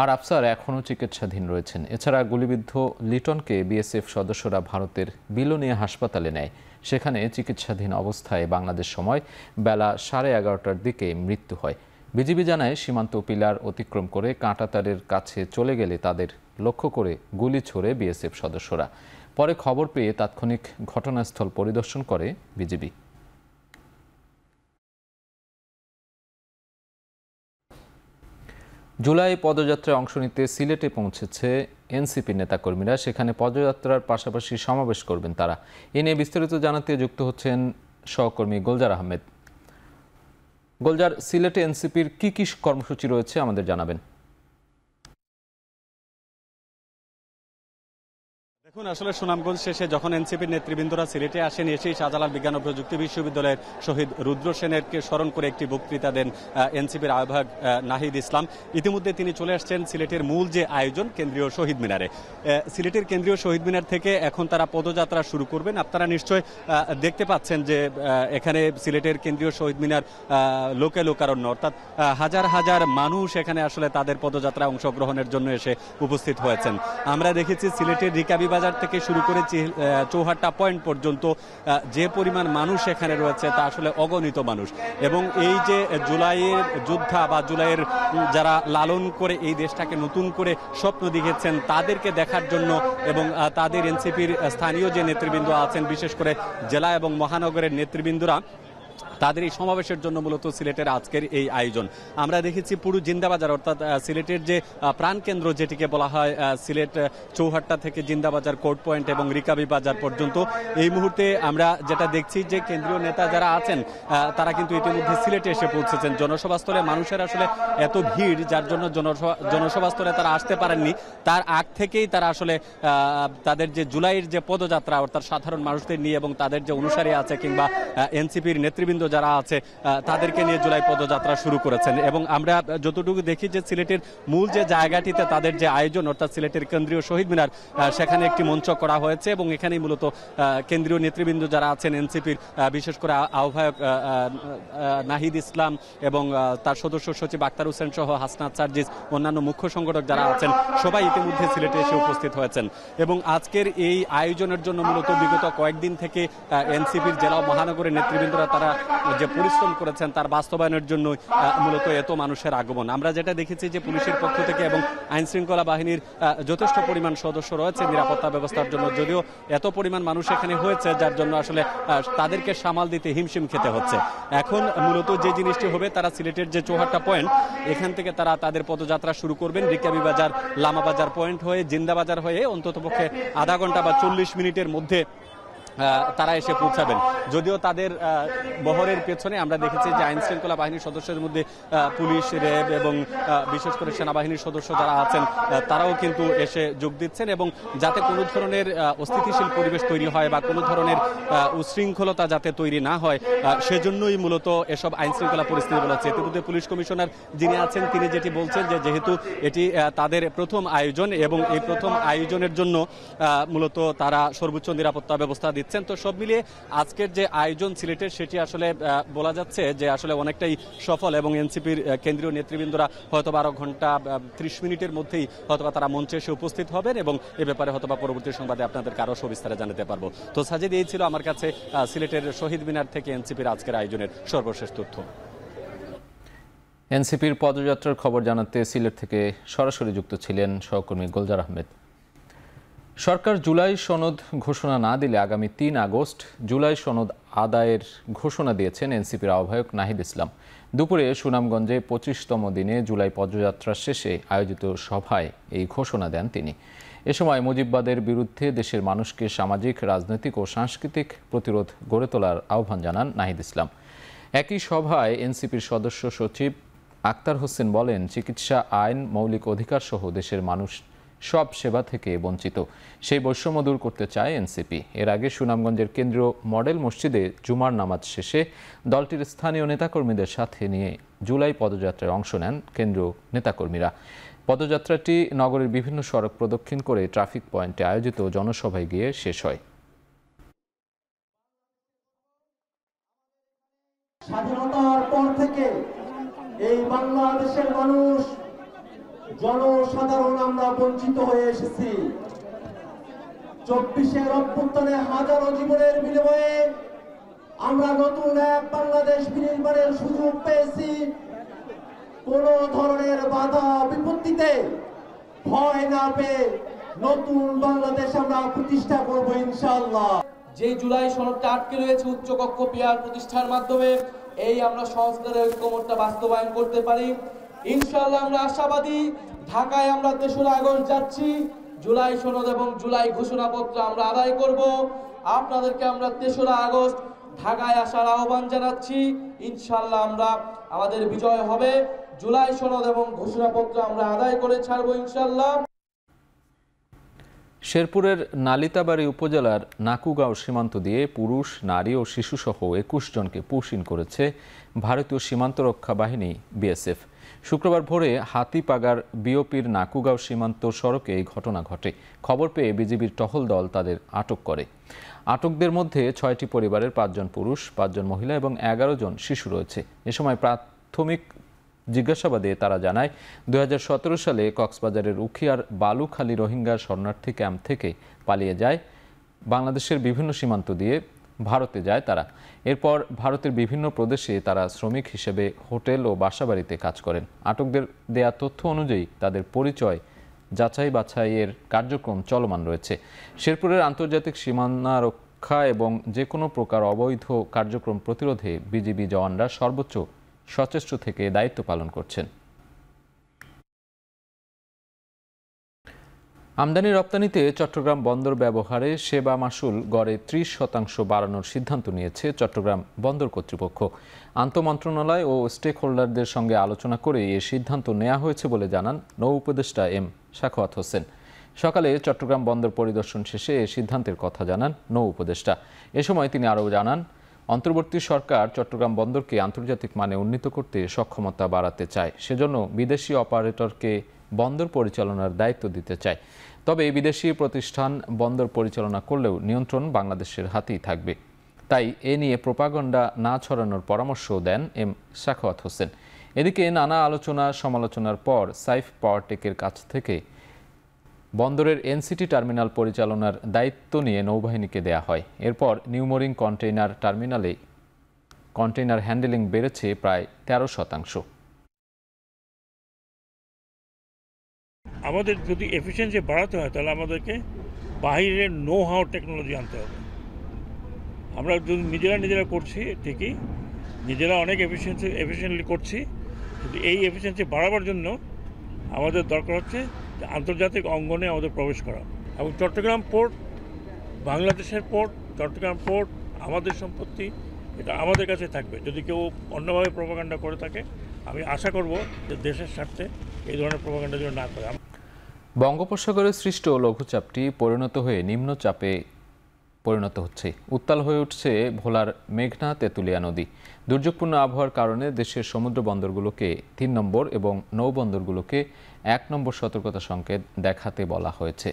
আর আফসার এখনও চিকিৎসাধীন রয়েছেন। এছাড়া গুলিবিদ্ধ লিটনকে বিএসএফ সদস্যরা ভারতের বিলোনিয়া হাসপাতালে নেয়। সেখানে চিকিৎসাধীন অবস্থায় বাংলাদেশ সময় বেলা 11:30টার দিকে মৃত্যু হয়। বিজিবি জানায়, সীমান্ত পিলার অতিক্রম করে কাঁটাতারের কাছে চলে গেলে তাদের লক্ষ্য করে গুলি ছোড়ে বিএসএফ সদস্যরা। পরে খবর পেয়ে তাৎক্ষণিক ঘটনাস্থল পরিদর্শন করে বিজিবি। জুলাই পদযাত্রায় অংশ নিতে সিলেটে পৌঁছেছে এনসিপি নেতাকর্মীরা। সেখানে পদযাত্রার পাশাপাশি সমাবেশ করবেন তারা। এ নিয়ে বিস্তারিত জানাতে যুক্ত হচ্ছেন সহকর্মী গোলজার আহমেদ। গোলজার, সিলেটে এনসিপির কি কি কর্মসূচি রয়েছে আমাদের জানাবেন।
দেখুন, আসলে সুনামগঞ্জ শেষে যখন এনসিপির নেতৃবৃন্দরা সিলেটে আসেন, এসেই শাহজালাল বিজ্ঞান ও প্রযুক্তি বিশ্ববিদ্যালয়ের শহীদ রুদ্র সেনেরকে স্মরণ করে একটি বক্তৃতা দেন এনসিপির আহ্বায়ক নাহিদ ইসলাম। ইতিমধ্যে তিনি চলে আসছেন সিলেটের মূল যে আয়োজন কেন্দ্রীয় শহীদ মিনারে। সিলেটের কেন্দ্রীয় শহীদ মিনার থেকে এখন তারা পদযাত্রা শুরু করবেন। আপনারা নিশ্চয় দেখতে পাচ্ছেন যে এখানে সিলেটের কেন্দ্রীয় শহীদ মিনার লোকে লোকারণ্য, অর্থাৎ হাজার হাজার মানুষ এখানে আসলে তাদের পদযাত্রায় অংশগ্রহণের জন্য এসে উপস্থিত হয়েছেন। আমরা দেখেছি সিলেটের রিকাবি বাজার থেকে শুরু করে চৌহাট্টা পয়েন্ট পর্যন্ত যে পরিমাণ মানুষ এখানে রয়েছে তা আসলে অগণিত মানুষ। এবং এই যে জুলাইয়ের যোদ্ধা বা জুলাইয়ের যারা লালন করে এই দেশটাকে নতুন করে স্বপ্ন দেখেছেন তাদেরকে দেখার জন্য এবং তাদের এনসিপির স্থানীয় যে নেতৃবৃন্দ আছেন, বিশেষ করে জেলা এবং মহানগরের নেতৃবৃন্দরা, তাদের এই সমাবেশের জন্য মূলত সিলেটের আজকের এই আয়োজন। আমরা দেখেছি পুরো জিন্দাবাজার, অর্থাৎ সিলেটের যে প্রাণকেন্দ্র যেটিকে বলা হয়, সিলেট চৌহাট্টা থেকে জিন্দাবাজার, কোর্ট পয়েন্ট এবং রিকাবি বাজার পর্যন্ত এই মুহূর্তে আমরা যেটা দেখছি যে কেন্দ্রীয় নেতা যারা আছেন তারা কিন্তু ইতিমধ্যে সিলেটে এসে পৌঁছেছেন। জনসভাস্থলে মানুষের আসলে এত ভিড়, যার জন্য জনসভাস্থলে তারা আসতে পারেননি। তার আগ থেকেই তারা আসলে তাদের যে জুলাইয়ের যে পদযাত্রা, অর্থাৎ সাধারণ মানুষদের নিয়ে এবং তাদের যে অনুসারী আছে কিংবা এনসিপির নেতৃবৃন্দ যারা আছে তাদেরকে নিয়ে জুলাই পদযাত্রা শুরু করেছেন। এবং আমরা যতটুকু দেখি যে সিলেটের মূল যে জায়গাটিতে তাদের যে আয়োজন, অর্থাৎ সিলেটের কেন্দ্রীয় শহীদ মিনার, সেখানে একটি মঞ্চ করা হয়েছে এবং এখানেই মূলত কেন্দ্রীয় নেতৃবৃন্দ যারা আছেন এনসিপির, বিশেষ করে আহ্বায়ক নাহিদ ইসলাম এবং তার সদস্য সচিব আক্তার হোসেন সহ হাসনাত সার্জিস, অন্যান্য মুখ্য সংগঠক যারা আছেন সবাই ইতিমধ্যে সিলেটে এসে উপস্থিত হয়েছেন। এবং আজকের এই আয়োজনের জন্য মূলত বিগত কয়েকদিন থেকে এনসিপির জেলা ও মহানগরের নেতৃবৃন্দরা তারা যে পরিশ্রম করেছেন তার বাস্তবায়নের জন্য মূলত এত মানুষের আগমন। আমরা যেটা দেখেছি যে পুলিশের পক্ষ থেকে এবং আইন শৃঙ্খলা বাহিনীর যথেষ্ট পরিমাণ সদস্য রয়েছে নিরাপত্তা ব্যবস্থার জন্য, যদিও এত পরিমাণ মানুষ এখানে হয়েছে যার জন্য আসলে তাদেরকে সামাল দিতে হিমশিম খেতে হচ্ছে। এখন মূলত যে জিনিসটি হবে, তারা সিলেটের যে চৌহাট্টা পয়েন্ট, এখান থেকে তারা তাদের পদযাত্রা শুরু করবেন রিকাবি বাজার, লামাবাজার পয়েন্ট হয়ে জিন্দাবাজার হয়ে অন্ততপক্ষে আধা ঘন্টা বা 40 মিনিটের মধ্যে তারা এসে পৌঁছাবেন। যদিও তাদের বহরের পেছনে আমরা দেখেছি যে আইন শৃঙ্খলা বাহিনীর সদস্যদের মধ্যে পুলিশ, র্যাব এবং বিশেষ করে সেনাবাহিনীর সদস্য যারা আছেন তারাও কিন্তু এসে যোগ দিচ্ছেন। এবং যাতে কোনো ধরনের অস্থিতিশীল পরিবেশ তৈরি হয় বা কোনো ধরনের উশৃঙ্খলতা যাতে তৈরি না হয়, সেজন্যই মূলত এসব আইন শৃঙ্খলা পরিস্থিতি বলা হচ্ছে। ইতিমধ্যে পুলিশ কমিশনার যিনি আছেন তিনি যেটি বলছেন যে যেহেতু এটি তাদের প্রথম আয়োজন এবং এই প্রথম আয়োজনের জন্য মূলত তারা সর্বোচ্চ নিরাপত্তা ব্যবস্থা দিচ্ছেন। তো সব মিলিয়ে আজকের যে আয়োজন সিলেটের, সেটি আসলে বলা যাচ্ছে যে আসলে অনেকটাই সফল এবং এনসিপির কেন্দ্রীয় নেতৃবৃন্দরা হয়তো 12 ঘন্টা 30 মিনিটের মধ্যেই হয়তোবা তারা মঞ্চে এসে উপস্থিত হবেন এবং এ ব্যাপারে হয়তোবা পরবর্তী সংবাদে আপনাদেরকে আরো সবিস্তারে জানাতে পারবো। তো সাজিদ, এই ছিল আমার কাছে সিলেটের শহীদ মিনার থেকে এনসিপির আজকের আয়োজনের সর্বশেষ তথ্য।
এনসিপির পদযাত্রার খবর জানাতে সিলেট থেকে সরাসরি যুক্ত ছিলেন সহকর্মী গোলজার আহমেদ। সরকার জুলাই সনদ ঘোষণা না দিলে আগামী 3 আগস্ট জুলাই সনদ আদায়ের ঘোষণা দিয়েছেন এনসিপির আহ্বায়ক নাহিদ ইসলাম। দুপুরে সুনামগঞ্জে 25তম দিনে জুলাই পদযাত্রা শেষে আয়োজিত সভায় এই ঘোষণা দেন তিনি। এ সময় মুজিববাদের বিরুদ্ধে দেশের মানুষকে সামাজিক, রাজনৈতিক ও সাংস্কৃতিক প্রতিরোধ গড়ে তোলার আহ্বান জানান নাহিদ ইসলাম। একই সভায় এনসিপির সদস্য সচিব আক্তার হোসেন বলেন, চিকিৎসা, আইন, মৌলিক অধিকার সহ দেশের মানুষ সব সেবা থেকে বঞ্চিত। সেই বৈষম্য দূর করতে চায় এনসিপি। এর আগে সুনামগঞ্জের কেন্দ্রীয় মডেল মসজিদে জুমার নামাজ শেষে দলটির স্থানীয় নেতাকর্মীদের সাথে নিয়ে জুলাই পদযাত্রায় অংশ নেন কেন্দ্রীয় নেতাকর্মীরা। পদযাত্রাটি নগরের বিভিন্ন সড়ক প্রদক্ষিণ করে ট্রাফিক পয়েন্টে আয়োজিত জনসভায় গিয়ে শেষ হয়।
স্বাধীনতার পর থেকে এই বাংলাদেশের মানুষ, জনসাধারণ আমরা বঞ্চিত হয়ে এসেছি। 24-এর অভ্যুত্থানে হাজারো জীবনের বিনিময়ে আমরা নতুন এক বাংলাদেশ বিনির্মাণের সুযোগ পেয়েছি। কোন ধরনের বাধা বিপত্তিতে ভয় না পেয়ে নতুন বাংলাদেশ আমরা প্রতিষ্ঠা করব ইনশাআল্লাহ।
যে জুলাই সনদটা আটকে রয়েছে উচ্চকক্ষ পিআর প্রতিষ্ঠার মাধ্যমে এই আমরা সংস্কারের ঐক্যমত্যটা বাস্তবায়ন করতে পারি। ইনশাআল্লাহ আমরা আশাবাদী। ঢাকায় আমরা 3রা আগস্ট যাচ্ছি, জুলাই সনদ এবং জুলাই ঘোষণাপত্র আমরা আদায় করব। আপনাদেরকে আমরা 3রা আগস্ট ঢাকায় আসার আহ্বান জানাচ্ছি। ইনশাআল্লাহ আমরা আমাদের বিজয় হবে। জুলাই সনদ এবং ঘোষণাপত্র আমরা আদায় করে ছাড়বো ইনশাআল্লাহ।
শেরপুরের নালিতাবাড়ী উপজেলার নাকুগাঁও সীমান্ত দিয়ে পুরুষ, নারী ও শিশুসহ 21 জনকে পুশিন করেছে ভারতীয় সীমান্ত রক্ষা বাহিনী বিএসএফ। শুক্রবার ভোরে হাতিপাগার বিওপির নাকুগাঁও সীমান্ত সড়কে এই ঘটনা ঘটে। খবর পেয়ে বিজিবির টহল দল তাদের আটক করে। আটকদের মধ্যে 6টি পরিবারের 5 জন পুরুষ, 5 জন মহিলা এবং 11 জন শিশু রয়েছে। এ সময় প্রাথমিক জিজ্ঞাসাবাদে তারা জানায় 2017 সালে কক্সবাজারের উখিয়ার বালুখালী রোহিঙ্গা শরণার্থী ক্যাম্প থেকে পালিয়ে যায় বাংলাদেশের বিভিন্ন সীমান্ত দিয়ে ভারতে যায় তারা। এরপর ভারতের বিভিন্ন প্রদেশে তারা শ্রমিক হিসেবে হোটেল ও বাসাবাড়িতে কাজ করেন। আটকদের দেয়া তথ্য অনুযায়ী তাদের পরিচয় যাচাই বাছাইয়ের কার্যক্রম চলমান রয়েছে। শেরপুরের আন্তর্জাতিক সীমানা রক্ষা এবং যে কোনো প্রকার অবৈধ কার্যক্রম প্রতিরোধে বিজিবি জওয়ানরা সর্বোচ্চ সচেষ্ট থেকে দায়িত্ব পালন করছেন। আমদানি রপ্তানিতে চট্টগ্রাম বন্দর ব্যবহারে সেবা মাশুল গড়ে 30% বাড়ানোর সিদ্ধান্ত নিয়েছে চট্টগ্রাম বন্দর কর্তৃপক্ষ। আন্তঃমন্ত্রণালয় ও স্টেক হোল্ডারদের সঙ্গে আলোচনা করে এই সিদ্ধান্ত নেওয়া হয়েছে বলে জানান নৌ উপদেষ্টা এম সাখাওয়াত হোসেন। সকালে চট্টগ্রাম বন্দর পরিদর্শন শেষে এই সিদ্ধান্তের কথা জানান নৌ উপদেষ্টা। এ সময় তিনি আরও জানান, অন্তর্বর্তী সরকার চট্টগ্রাম বন্দরকে আন্তর্জাতিক মানে উন্নীত করতে সক্ষমতা বাড়াতে চায়। সেজন্য বিদেশি অপারেটরকে বন্দর পরিচালনার দায়িত্ব দিতে চায়। তবে বিদেশি প্রতিষ্ঠান বন্দর পরিচালনা করলেও নিয়ন্ত্রণ বাংলাদেশের হাতেই থাকবে। তাই এ নিয়ে প্রোপাগান্ডা না ছড়ানোর পরামর্শ দেন এম সাখাওয়াত হোসেন। এদিকে নানা আলোচনা সমালোচনার পর সাইফ পাওয়ারটেকের কাছ থেকে বন্দরের এনসিটি টার্মিনাল পরিচালনার দায়িত্ব নিয়ে নৌবাহিনীকে দেয়া হয়। এরপর নিউমোরিং কন্টেইনার টার্মিনালে কন্টেইনার হ্যান্ডেলিং বেড়েছে প্রায় 13%।
আমাদের যদি এফিসিয়েন্সি বাড়াতে হয় তাহলে আমাদেরকে বাহিরের নো হাউ টেকনোলজি আনতে হবে। আমরা যদি নিজেরা করছি ঠিকই, নিজেরা অনেক এফিসিয়েন্টলি করছি, কিন্তু এই এফিসিয়েন্সি বাড়াবার জন্য আমাদের দরকার হচ্ছে যে আন্তর্জাতিক অঙ্গনে আমাদের প্রবেশ করা। এবং চট্টগ্রাম পোর্ট বাংলাদেশের পোর্ট, চট্টগ্রাম পোর্ট আমাদের সম্পত্তি, এটা আমাদের কাছে থাকবে। যদি কেউ অন্যভাবে প্রোপাগান্ডা করে থাকে, আমি আশা করব যে দেশের স্বার্থে এই ধরনের প্রোপাগান্ডা যেন না করে।
বঙ্গোপসাগরে সৃষ্ট লঘুচাপটি পরিণত হয়ে নিম্নচাপে পরিণত হচ্ছে। উত্তাল হয়ে উঠছে ভোলার মেঘনা তেঁতুলিয়া নদী। দুর্যোগপূর্ণ আবহাওয়ার কারণে দেশের সমুদ্র বন্দরগুলোকে 3 নম্বর এবং নৌবন্দরগুলোকে 1 নম্বর সতর্কতা সংকেত দেখাতে বলা হয়েছে।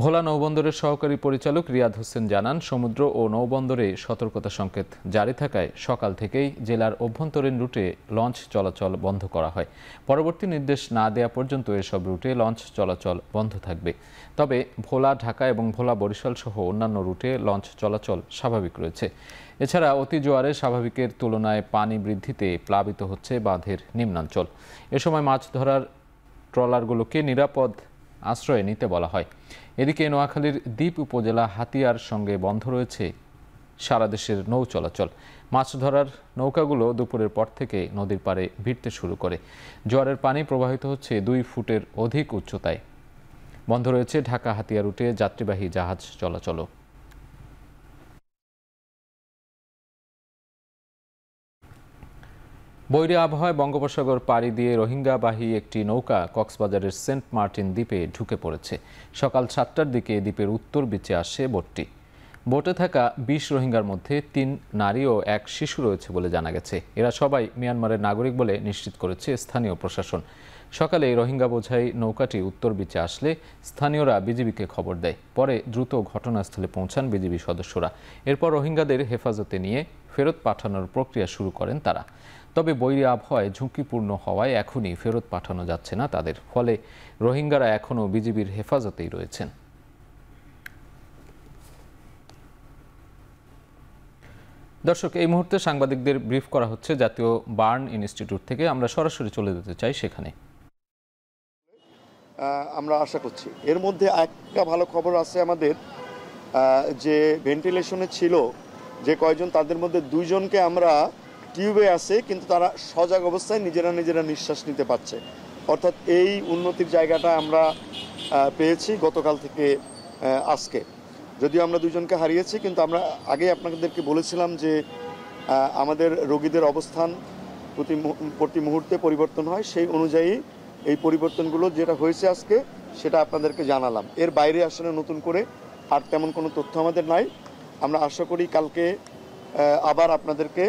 ভোলা নৌবন্দরের সহকারী পরিচালক রিয়াদ হোসেন জানান, সমুদ্র ও নৌবন্দরে সতর্কতা সংকেত জারি থাকায় সকাল থেকেই জেলার অভ্যন্তরীণ রুটে লঞ্চ চলাচল বন্ধ করা হয়। পরবর্তী নির্দেশ না দেওয়া পর্যন্ত এসব রুটে লঞ্চ চলাচল বন্ধ থাকবে। তবে ভোলা, ঢাকা এবং ভোলা, বরিশাল সহ অন্যান্য রুটে লঞ্চ চলাচল স্বাভাবিক রয়েছে। এছাড়া অতি জোয়ারে স্বাভাবিকের তুলনায় পানি বৃদ্ধিতে প্লাবিত হচ্ছে বাঁধের নিম্নাঞ্চল। এ সময় মাছ ধরার ট্রলারগুলোকে নিরাপদ আশ্রয়ে নিতে বলা হয়। এদিকে নোয়াখালীর দ্বীপ উপজেলা হাতিয়ার সঙ্গে বন্ধ রয়েছে সারা দেশের নৌ চলাচল। মাছ ধরার নৌকাগুলো দুপুরের পর থেকে নদীর পাড়ে ভিড়তে শুরু করে। জোয়ারের পানি প্রবাহিত হচ্ছে 2 ফুটের অধিক উচ্চতায়। বন্ধ রয়েছে ঢাকা হাতিয়া রুটে যাত্রীবাহী জাহাজ চলাচলও। বৈরী আবহাওয়ায় বঙ্গোপসাগর পাড়ি দিয়ে রোহিঙ্গাবাহী একটি নৌকা কক্সবাজারের সেন্ট মার্টিন দ্বীপে ঢুকে পড়েছে। সকাল 7টার দিকে দ্বীপের উত্তর বিচে আসে বোটটি। বোটে থাকা 20 রোহিঙ্গার মধ্যে 3 নারী ও 1 শিশু রয়েছে বলে জানা গেছে। এরা সবাই মিয়ানমারের নাগরিক বলে নিশ্চিত করেছে স্থানীয় প্রশাসন। সকালে রোহিঙ্গা বোঝাই নৌকাটি উত্তর বিচে আসলে স্থানীয়রা বিজিবিকে খবর দেয়। পরে দ্রুত ঘটনাস্থলে পৌঁছান বিজিবি সদস্যরা। এরপর রোহিঙ্গাদের হেফাজতে নিয়ে ফেরত পাঠানোর প্রক্রিয়া শুরু করেন তারা। তবে বৈরী আবহাওয়ায় ঝুঁকিপূর্ণ হওয়ায় এখনই ফেরত পাঠানো যাচ্ছে না তাদের। ফলে রোহিঙ্গারা এখনও বিজিবির হেফাজতেই রয়েছেন। দর্শক, এই মুহূর্তে সাংবাদিকদের ব্রিফ করা হচ্ছে জাতীয় বার্ন ইনস্টিটিউট থেকে। আমরা সরাসরি চলে যেতে চাই সেখানে।
আমরা আশা করছি এর মধ্যে একটা ভালো খবর আছে আমাদের, যে ভেন্টিলেশনে ছিল যে কয়জন, তাদের মধ্যে 2 জনকে আমরা টিউবে আছে কিন্তু তারা সজাগ অবস্থায় নিজেরা নিঃশ্বাস নিতে পারছে। অর্থাৎ এই উন্নতির জায়গাটা আমরা পেয়েছি গতকাল থেকে আজকে। যদিও আমরা দুজনকে হারিয়েছি, কিন্তু আমরা আগে আপনাদেরকে বলেছিলাম যে আমাদের রোগীদের অবস্থান প্রতি মুহূর্তে পরিবর্তন হয়, সেই অনুযায়ী এই পরিবর্তনগুলো যেটা হয়েছে আজকে সেটা আপনাদেরকে জানালাম। এর বাইরে আসলে নতুন করে আর তেমন কোনো তথ্য আমাদের নাই। আমরা আশা করি কালকে আবার আপনাদেরকে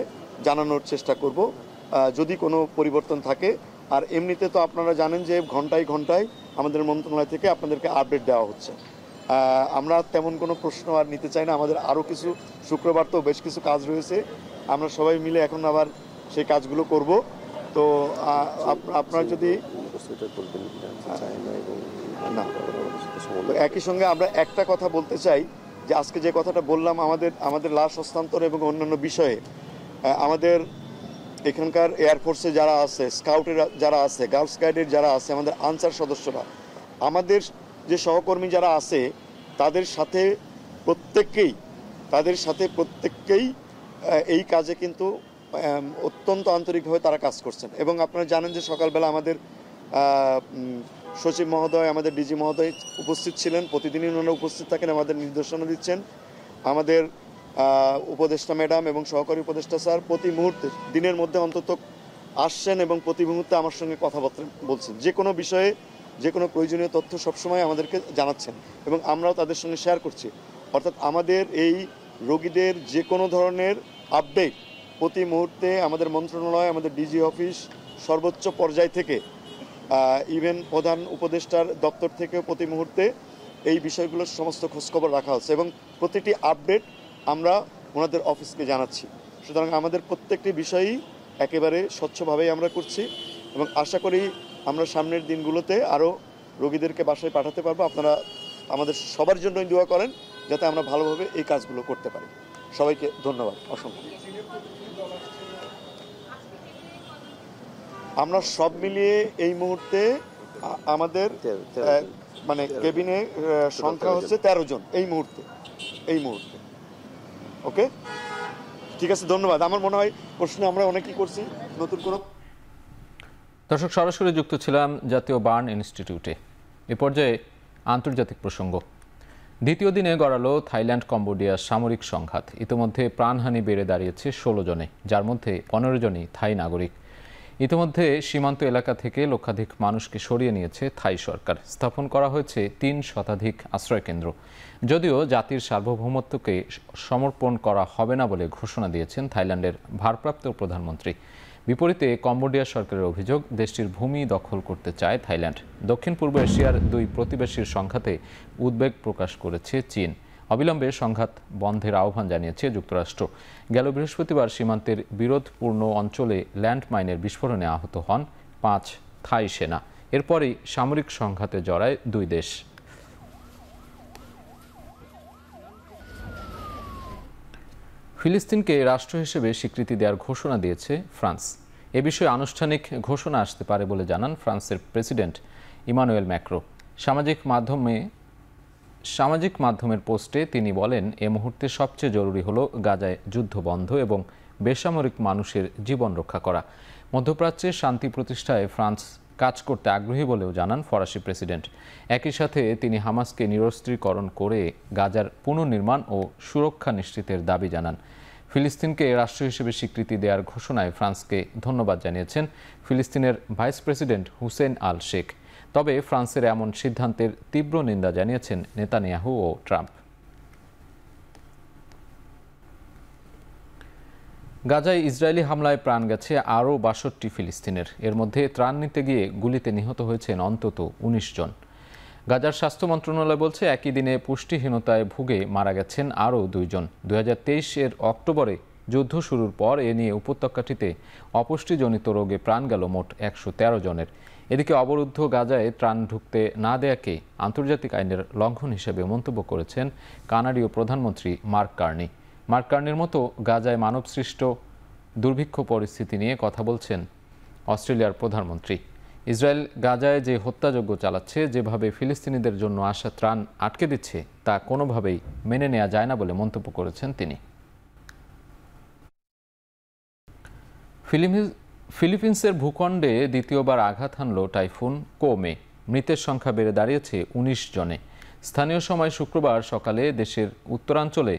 জানানোর চেষ্টা করব যদি কোনো পরিবর্তন থাকে। আর এমনিতে তো আপনারা জানেন যে ঘন্টায় ঘন্টায় আমাদের মন্ত্রণালয় থেকে আপনাদেরকে আপডেট দেওয়া হচ্ছে। আমরা তেমন কোনো প্রশ্ন আর নিতে চাই না। আমাদের আরও কিছু শুক্রবার তো বেশ কিছু কাজ রয়েছে, আমরা সবাই মিলে এখন আবার সেই কাজগুলো করব। তো আপনারা যদি না, একই সঙ্গে আমরা একটা কথা বলতে চাই যে আজকে যে কথাটা বললাম আমাদের লাশ হস্তান্তর এবং অন্যান্য বিষয়ে আমাদের এখানকার এয়ারফোর্সে যারা আছে, স্কাউটের যারা আছে, গার্লস গাইডের যারা আছে, আমাদের আনসার সদস্যরা, আমাদের যে সহকর্মী যারা আছে তাদের সাথে প্রত্যেককেই এই কাজে কিন্তু অত্যন্ত আন্তরিকভাবে তারা কাজ করছেন। এবং আপনারা জানেন যে সকালবেলা আমাদের সচিব মহোদয়, আমাদের ডিজি মহোদয় উপস্থিত ছিলেন। প্রতিদিনই ওনারা উপস্থিত থাকেন, আমাদের নির্দেশনা দিচ্ছেন। আমাদের উপদেষ্টা ম্যাডাম এবং সহকারী উপদেষ্টা স্যার প্রতি মুহূর্তে দিনের মধ্যে অন্তত আসছেন এবং প্রতি মুহূর্তে আমার সঙ্গে কথাবার্তা বলছেন। যে কোনো বিষয়ে যে কোনো প্রয়োজনীয় তথ্য সবসময় আমাদেরকে জানাচ্ছেন এবং আমরাও তাদের সঙ্গে শেয়ার করছি। অর্থাৎ আমাদের এই রোগীদের যে কোনো ধরনের আপডেট প্রতি মুহূর্তে আমাদের মন্ত্রণালয়, আমাদের ডিজি অফিস, সর্বোচ্চ পর্যায় থেকে ইভেন প্রধান উপদেষ্টার দপ্তর থেকে প্রতি মুহূর্তে এই বিষয়গুলোর সমস্ত খোঁজখবর রাখা হচ্ছে এবং প্রতিটি আপডেট আমরা ওনাদের অফিসকে জানাচ্ছি। সুতরাং আমাদের প্রত্যেকটি বিষয়ই একেবারে স্বচ্ছভাবেই আমরা করছি এবং আশা করি আমরা সামনের দিনগুলোতে আরও রোগীদেরকে বাসায় পাঠাতে পারবো। আপনারা আমাদের সবার জন্যই দোয়া করেন যাতে আমরা ভালোভাবে এই কাজগুলো করতে পারি। সবাইকে ধন্যবাদ, অসংখ্য। আমরা সব মিলিয়ে এই মুহূর্তে আমাদের মানে কেবিনে সংখ্যা হচ্ছে 13 জন এই মুহূর্তে। ওকে, ঠিক আছে, ধন্যবাদ। আমার মনে হয় প্রশ্ন আমরা অনেকই করছি। নতুন কোনো
দর্শক, সরাসরি যুক্ত ছিলাম জাতীয় বার্ন ইনস্টিটিউটে। এ পর্যায়ে আন্তর্জাতিক প্রসঙ্গ। দ্বিতীয় দিনে গড়ালো থাইল্যান্ড কম্বোডিয়ার সামরিক সংঘাত। ইতিমধ্যে প্রাণহানি বেড়ে দাঁড়িয়েছে 16 জনে, যার মধ্যে 15 জনই থাই নাগরিক। ইতিমধ্যে সীমান্ত এলাকা থেকে লক্ষাধিক মানুষকে সরিয়ে নিয়েছে থাই সরকার। স্থাপন করা হয়েছে 3 শতাধিক আশ্রয়কেন্দ্র। যদিও জাতির সার্বভৌমত্বকে সমর্পণ করা হবে না বলে ঘোষণা দিয়েছেন থাইল্যান্ডের ভারপ্রাপ্ত প্রধানমন্ত্রী। বিপরীতে কম্বোডিয়া সরকারের অভিযোগ, দেশটির ভূমি দখল করতে চায় থাইল্যান্ড। দক্ষিণ পূর্ব এশিয়ার 2 প্রতিবেশীর সংঘাতে উদ্বেগ প্রকাশ করেছে চীন। অবিলম্বে সংঘাত বন্ধের আহ্বান জানিয়েছে যুক্তরাষ্ট্র। গেল বৃহস্পতিবার সীমান্তের বিরোধপূর্ণ অঞ্চলে ল্যান্ডমাইনের বিস্ফোরণে আহত হন 5 থাই সেনা। এরপরই সামরিক সংঘাতে জড়ায় 2 দেশ। ফিলিস্তিনকে রাষ্ট্র হিসেবে স্বীকৃতি দেওয়ার ঘোষণা দিয়েছে ফ্রান্স। এ বিষয়ে আনুষ্ঠানিক ঘোষণা আসতে পারে বলে জানান ফ্রান্সের প্রেসিডেন্ট ইমানুয়েল ম্যাক্রো। সামাজিক মাধ্যমের পোস্টে তিনি বলেন, এ মুহূর্তে সবচেয়ে জরুরি হলো গাজায় যুদ্ধ বন্ধ এবং বেসামরিক মানুষের জীবন রক্ষা করা। মধ্যপ্রাচ্যে শান্তি প্রতিষ্ঠায় ফ্রান্স কাজ করতে আগ্রহী বলেও জানান ফরাসি প্রেসিডেন্ট। একই সাথে তিনি হামাসকে নিরস্ত্রীকরণ করে গাজার পুনর্নির্মাণ ও সুরক্ষা নিশ্চিতের দাবি জানান। ফিলিস্তিনকে রাষ্ট্র হিসেবে স্বীকৃতি দেওয়ার ঘোষণায় ফ্রান্সকে ধন্যবাদ জানিয়েছেন ফিলিস্তিনের ভাইস প্রেসিডেন্ট হুসেইন আল শেখ। তবে ফ্রান্সের এমন সিদ্ধান্তের তীব্র নিন্দা জানিয়েছেন নেতানিয়াহু ও ট্রাম্প। গাজায় ইসরায়েলি হামলায় প্রাণ গেছে আরও 62 ফিলিস্তিনের। এর মধ্যে ত্রাণ নিতে গিয়ে গুলিতে নিহত হয়েছেন অন্তত 19 জন। গাজার স্বাস্থ্য মন্ত্রণালয় বলছে, একই দিনে পুষ্টিহীনতায় ভুগে মারা গেছেন আরও 2 জন। 2023-এর অক্টোবরে যুদ্ধ শুরুর পর এ নিয়ে উপত্যকাটিতে অপুষ্টিজনিত রোগে প্রাণ গেল মোট 113 জনের। এদিকে অবরুদ্ধ গাজায় ত্রাণ ঢুকতে না দেয়াকে আন্তর্জাতিক আইনের লঙ্ঘন হিসেবে মন্তব্য করেছেন কানাডীয় প্রধানমন্ত্রী মার্ক কার্নি। মার্ক কার্নির মতো গাজায় মানবসৃষ্ট দুর্ভিক্ষ পরিস্থিতি নিয়ে কথা বলছেন অস্ট্রেলিয়ার প্রধানমন্ত্রী। ইসরায়েল গাজায় যে হত্যাযজ্ঞ চালাচ্ছে, যেভাবে ফিলিস্তিনিদের জন্য আসা ত্রাণ আটকে দিচ্ছে, তা কোনোভাবেই মেনে নেওয়া যায় না বলে মন্তব্য করেছেন তিনি। ফিলিপিন্সের ভূখণ্ডে দ্বিতীয়বার আঘাত হানল টাইফুন কোমে। মৃতের সংখ্যা বেড়ে দাঁড়িয়েছে ১৯ জনে। স্থানীয় সময় শুক্রবার সকালে দেশের উত্তরাঞ্চলে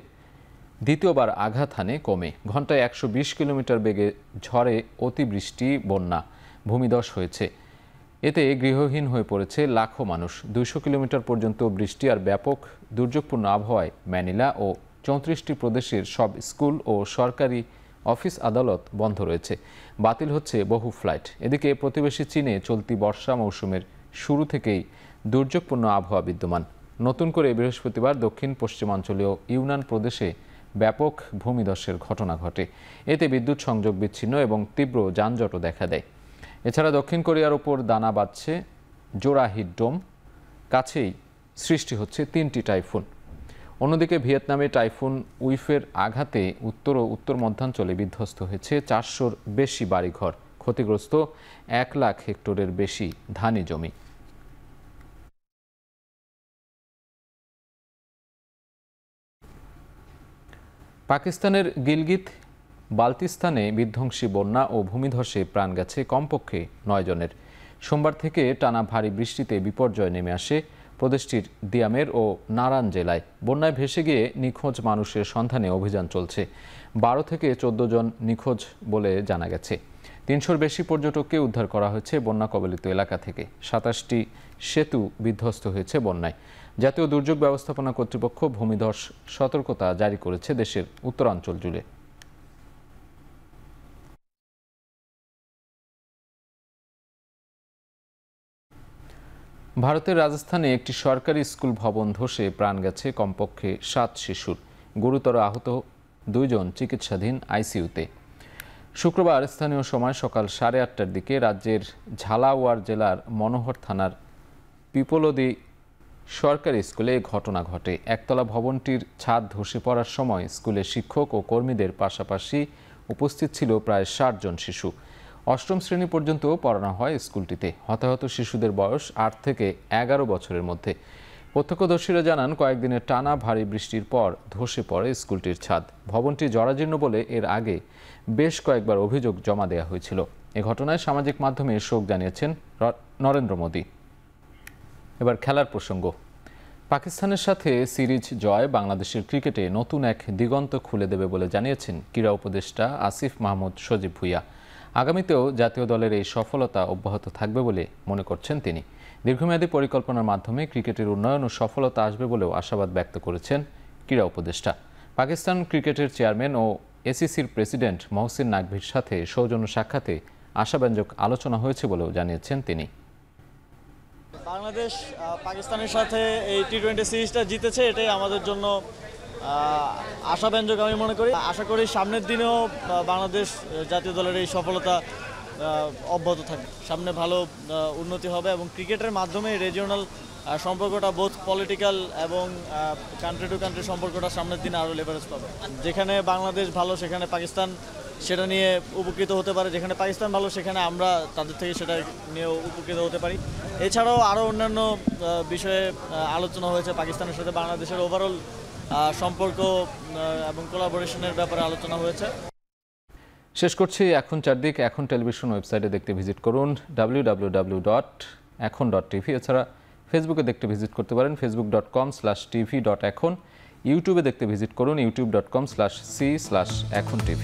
দ্বিতীয়বার আঘাত হানে কোমে। ঘন্টায় ১২০ কিলোমিটার বেগে ঝড়ে অতিবৃষ্টি, বন্যা, ভূমিধস হয়েছে। এতে গৃহহীন হয়ে পড়েছে লাখো মানুষ। ২০০ কিলোমিটার পর্যন্ত বৃষ্টি আর ব্যাপক দুর্যোগপূর্ণ আবহাওয়ায় ম্যানিলা ও ৩৪টি প্রদেশের সব স্কুল ও সরকারি অফিস আদালত বন্ধ রয়েছে। বাতিল হচ্ছে বহু ফ্লাইট। এদিকে প্রতিবেশী চীনে চলতি বর্ষা মৌসুমের শুরু থেকেই দুর্যোগপূর্ণ আবহাওয়া বিদ্যমান। নতুন করে বৃহস্পতিবার দক্ষিণ পশ্চিমাঞ্চলীয় ইউনান প্রদেশে ব্যাপক ভূমিধসের ঘটনা ঘটে। এতে বিদ্যুৎ সংযোগ বিচ্ছিন্ন এবং তীব্র যানজটও দেখা দেয়। এছাড়া দক্ষিণ কোরিয়ার ওপর দানা বাঁধছে জোড়া হিট ডোম। কাছেই সৃষ্টি হচ্ছে ৩টি টাইফুন। অন্যদিকে ভিয়েতনামে টাইফুন উইফের আঘাতে উত্তর ও উত্তর মধ্যাঞ্চলে বিধ্বস্ত হয়েছে ৪০০-র বেশি বাড়িঘর। ক্ষতিগ্রস্ত ১ লাখ হেক্টরের বেশি ধানি জমি। পাকিস্তানের গিলগিত বাল্তিস্তানে বিধ্বংসী বন্যা ও ভূমিধসে প্রাণ গেছে কমপক্ষে ৯ জনের। সোমবার থেকে টানা ভারী বৃষ্টিতে বিপর্যয় নেমে আসে প্রদেশটির দিয়ামের ও নারান জেলায়। বন্যায় ভেসে গিয়ে নিখোঁজ মানুষের সন্ধানে অভিযান চলছে। ১২ থেকে ১৪ জন নিখোঁজ বলে জানা গেছে। ৩০০-র বেশি পর্যটককে উদ্ধার করা হয়েছে বন্যা কবলিত এলাকা থেকে। ২৭টি সেতু বিধ্বস্ত হয়েছে বন্যায়। জাতীয় দুর্যোগ ব্যবস্থাপনা কর্তৃপক্ষ ভূমিধস সতর্কতা জারি করেছে দেশের উত্তরাঞ্চল জুড়ে। ভারতের রাজস্থানে একটি সরকারি স্কুল ভবন ধসে প্রাণ গেছে কমপক্ষে ৭ শিশুর। গুরুতর আহত ২ জন চিকিৎসাধীন আইসিইউতে। শুক্রবার স্থানীয় সময় সকাল ৮:৩০টার দিকে রাজ্যের ঝালাওয়ার জেলার মনোহর থানার পিপলদি সরকারি স্কুলে ঘটনা ঘটে। একতলা ভবনটির ছাদ ধসে পড়ার সময় স্কুলের শিক্ষক ও কর্মীদের পাশাপাশি উপস্থিত ছিল প্রায় ৬০ জন শিশু। ৮ম শ্রেণী পর্যন্ত পড়ানো হয় স্কুলটিতে। হতাহত শিশুদের বয়স ৮ থেকে ১১ বছরের মধ্যে। প্রত্যক্ষদর্শীরা জানান, কয়েকদিনের টানা ভারী বৃষ্টির পর ধসে পড়ে স্কুলটির ছাদ। ভবনটি জরাজীর্ণ বলে এর আগে বেশ কয়েকবার অভিযোগ জমা দেওয়া হয়েছিল। এ ঘটনায় সামাজিক মাধ্যমে শোক জানিয়েছেন নরেন্দ্র মোদী। এবার খেলার প্রসঙ্গ। পাকিস্তানের সাথে সিরিজ জয় বাংলাদেশের ক্রিকেটে নতুন এক দিগন্ত খুলে দেবে বলে জানিয়েছেন ক্রীড়া উপদেষ্টা আসিফ মাহমুদ সজীব ভুঁইয়া। আগামীতেও জাতীয় দলের এই সফলতা অব্যাহত থাকবে বলে মনে করছেন তিনি। দীর্ঘমেয়াদী পরিকল্পনার মাধ্যমে ক্রিকেটের উন্নয়ন ও সফলতা আসবে বলেও আশাবাদ ব্যক্ত করেছেন ক্রীড়া উপদেষ্টা। পাকিস্তান ক্রিকেটের চেয়ারম্যান ও এসিসির প্রেসিডেন্ট মহসিন নাকভির সাথে সৌজন্য সাক্ষাতে আশাব্যঞ্জক আলোচনা হয়েছে বলেও জানিয়েছেন তিনি।
বাংলাদেশ পাকিস্তানের সাথে এই টি-20 সিরিজটা জিতেছে, এটাই আমাদের জন্য আশাব্যঞ্জক আমি মনে করি। আশা করি সামনের দিনেও বাংলাদেশ জাতীয় দলের এই সফলতা অব্যাহত থাকবে। সামনে ভালো উন্নতি হবে এবং ক্রিকেটের মাধ্যমে রিজিওনাল সম্পর্কটা বোথ পলিটিক্যাল এবং কান্ট্রি টু কান্ট্রি সম্পর্কটা সামনের দিনে আরও লেভারেজ পাবে। যেখানে বাংলাদেশ ভালো সেখানে পাকিস্তান সেটা নিয়ে উপকৃত হতে পারে, যেখানে পাকিস্তান ভালো সেখানে আমরা তাদের থেকে সেটা নিয়ে উপকৃত হতে পারি। এছাড়াও আরও অন্যান্য বিষয়ে আলোচনা হয়েছে। পাকিস্তানের সাথে বাংলাদেশের ওভারঅল সম্পর্ক এবং কোলাবোরেশনের ব্যাপারে আলোচনা হয়েছে।
শেষ করছি এখন চারদিক। এখন টেলিভিশন ওয়েবসাইটে দেখতে ভিজিট করুন www.ekhon.tv। এছাড়া ফেসবুকে দেখতে ভিজিট করতে পারেন facebook.com/tv.ekhon। ইউটিউবে দেখতে ভিজিট করুন youtube.com/c/ekhon tv।